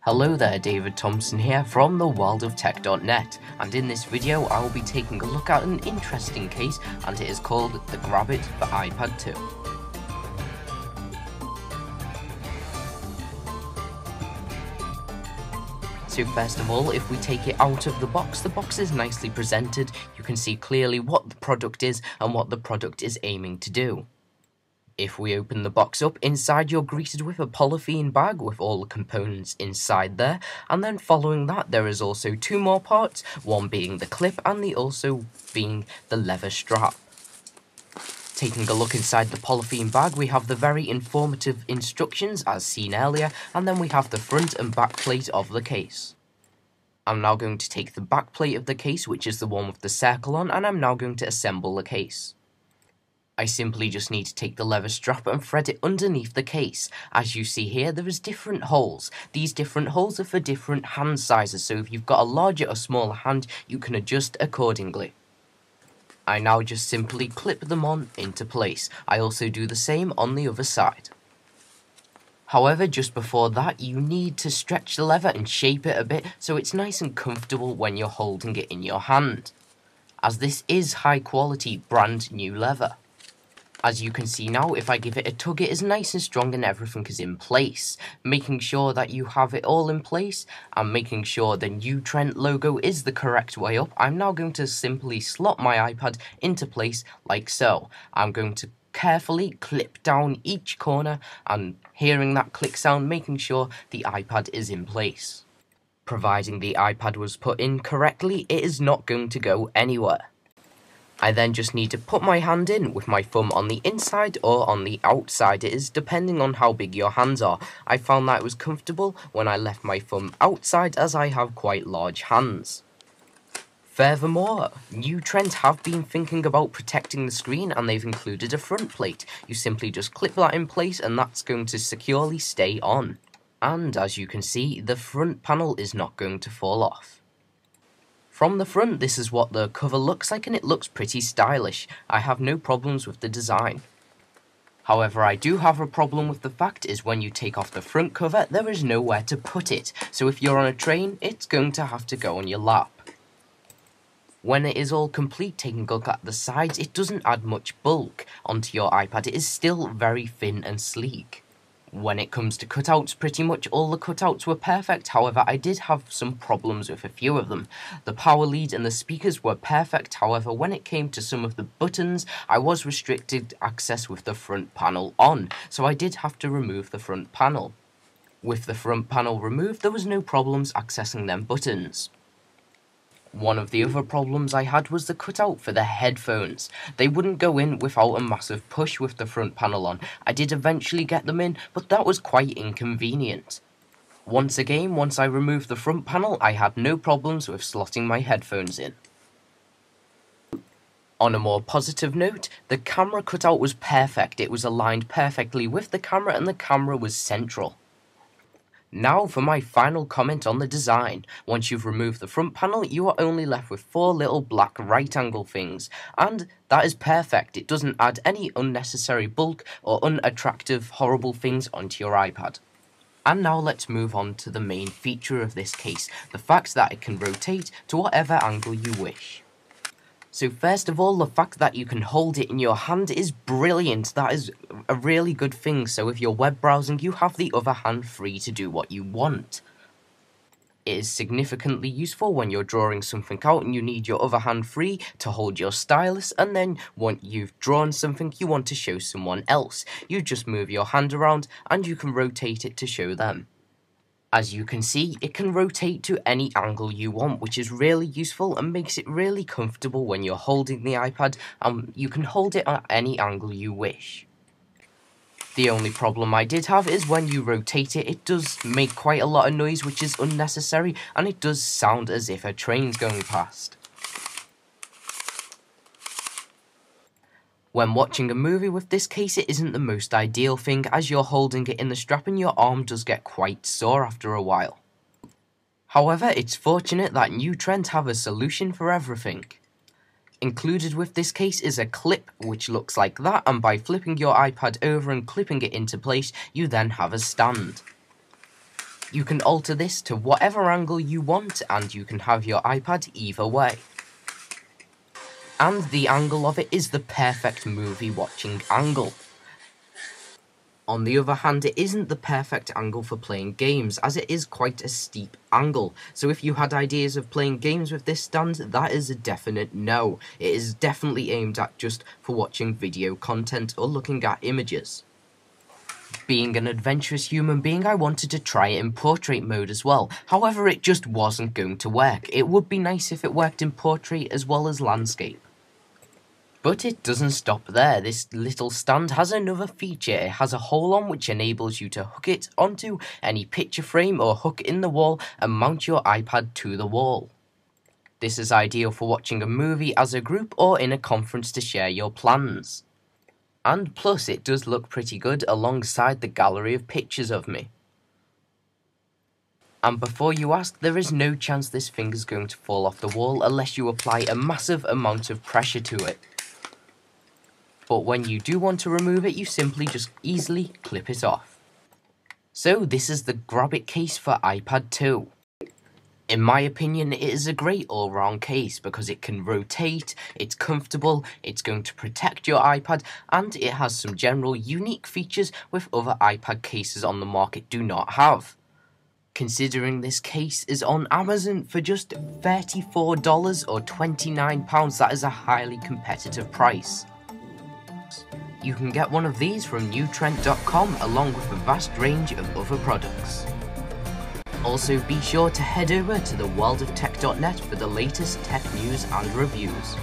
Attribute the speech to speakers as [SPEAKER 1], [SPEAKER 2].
[SPEAKER 1] Hello there, David Thompson here from theworldoftech.net, and in this video I will be taking a look at an interesting case, and it is called the Grabbit for iPad 2. So first of all, if we take it out of the box is nicely presented. You can see clearly what the product is and what the product is aiming to do. If we open the box up, inside you're greeted with a polythene bag with all the components inside there, and then following that there is also two more parts, one being the clip and the also being the leather strap. Taking a look inside the polythene bag, we have the very informative instructions as seen earlier, and then we have the front and back plate of the case. I'm now going to take the back plate of the case, which is the one with the circle on, and I'm now going to assemble the case. I simply just need to take the leather strap and thread it underneath the case. As you see here, there is different holes. These different holes are for different hand sizes, so if you've got a larger or smaller hand, you can adjust accordingly. I now just simply clip them on into place. I also do the same on the other side. However, just before that, you need to stretch the leather and shape it a bit so it's nice and comfortable when you're holding it in your hand, as this is high quality brand new leather. As you can see now, if I give it a tug, it is nice and strong and everything is in place. Making sure that you have it all in place and making sure the new Trent logo is the correct way up, I'm now going to simply slot my iPad into place like so. I'm going to carefully clip down each corner and hearing that click sound, making sure the iPad is in place. Providing the iPad was put in correctly, it is not going to go anywhere. I then just need to put my hand in with my thumb on the inside or on the outside. It is depending on how big your hands are. I found that it was comfortable when I left my thumb outside as I have quite large hands. Furthermore, new Trent have been thinking about protecting the screen and they've included a front plate. You simply just clip that in place and that's going to securely stay on. And as you can see, the front panel is not going to fall off. From the front, this is what the cover looks like and it looks pretty stylish. I have no problems with the design. However, I do have a problem with the fact is when you take off the front cover, there is nowhere to put it. So if you're on a train, it's going to have to go on your lap. When it is all complete, taking a look at the sides, it doesn't add much bulk onto your iPad. It is still very thin and sleek. When it comes to cutouts, pretty much all the cutouts were perfect. However, I did have some problems with a few of them. The power lead and the speakers were perfect. However, when it came to some of the buttons, I was restricted access with the front panel on, so I did have to remove the front panel. With the front panel removed, there was no problems accessing them buttons. One of the other problems I had was the cutout for the headphones. They wouldn't go in without a massive push with the front panel on. I did eventually get them in, but that was quite inconvenient. Once again, once I removed the front panel, I had no problems with slotting my headphones in. On a more positive note, the camera cutout was perfect. It was aligned perfectly with the camera and the camera was central. Now for my final comment on the design. Once you've removed the front panel, you are only left with four little black right angle things. And that is perfect. It doesn't add any unnecessary bulk or unattractive horrible things onto your iPad. And now let's move on to the main feature of this case, the fact that it can rotate to whatever angle you wish. So first of all, the fact that you can hold it in your hand is brilliant. That is a really good thing. So if you're web browsing, you have the other hand free to do what you want. It is significantly useful when you're drawing something out and you need your other hand free to hold your stylus, and then when you've drawn something you want to show someone else. You just move your hand around and you can rotate it to show them. As you can see, it can rotate to any angle you want, which is really useful and makes it really comfortable when you're holding the iPad, and you can hold it at any angle you wish. The only problem I did have is when you rotate it, it does make quite a lot of noise, which is unnecessary, and it does sound as if a train's going past. When watching a movie with this case, it isn't the most ideal thing, as you're holding it in the strap and your arm does get quite sore after a while. However, it's fortunate that new Trent have a solution for everything. Included with this case is a clip which looks like that, and by flipping your iPad over and clipping it into place, you then have a stand. You can alter this to whatever angle you want, and you can have your iPad either way. And the angle of it is the perfect movie watching angle. On the other hand, it isn't the perfect angle for playing games, as it is quite a steep angle. So if you had ideas of playing games with this stand, that is a definite no. It is definitely aimed at just for watching video content or looking at images. Being an adventurous human being, I wanted to try it in portrait mode as well. However, it just wasn't going to work. It would be nice if it worked in portrait as well as landscape. But it doesn't stop there. This little stand has another feature. It has a hole on which enables you to hook it onto any picture frame or hook in the wall and mount your iPad to the wall. This is ideal for watching a movie as a group or in a conference to share your plans. And plus, it does look pretty good alongside the gallery of pictures of me. And before you ask, there is no chance this thing is going to fall off the wall unless you apply a massive amount of pressure to it. But when you do want to remove it, you simply just easily clip it off. So this is the Grabbit case for iPad 2. In my opinion, it is a great all-round case because it can rotate, it's comfortable, it's going to protect your iPad, and it has some general unique features which other iPad cases on the market do not have. Considering this case is on Amazon for just $34 or £29, that is a highly competitive price. You can get one of these from newtrent.com along with a vast range of other products. Also, be sure to head over to theworldoftech.net for the latest tech news and reviews.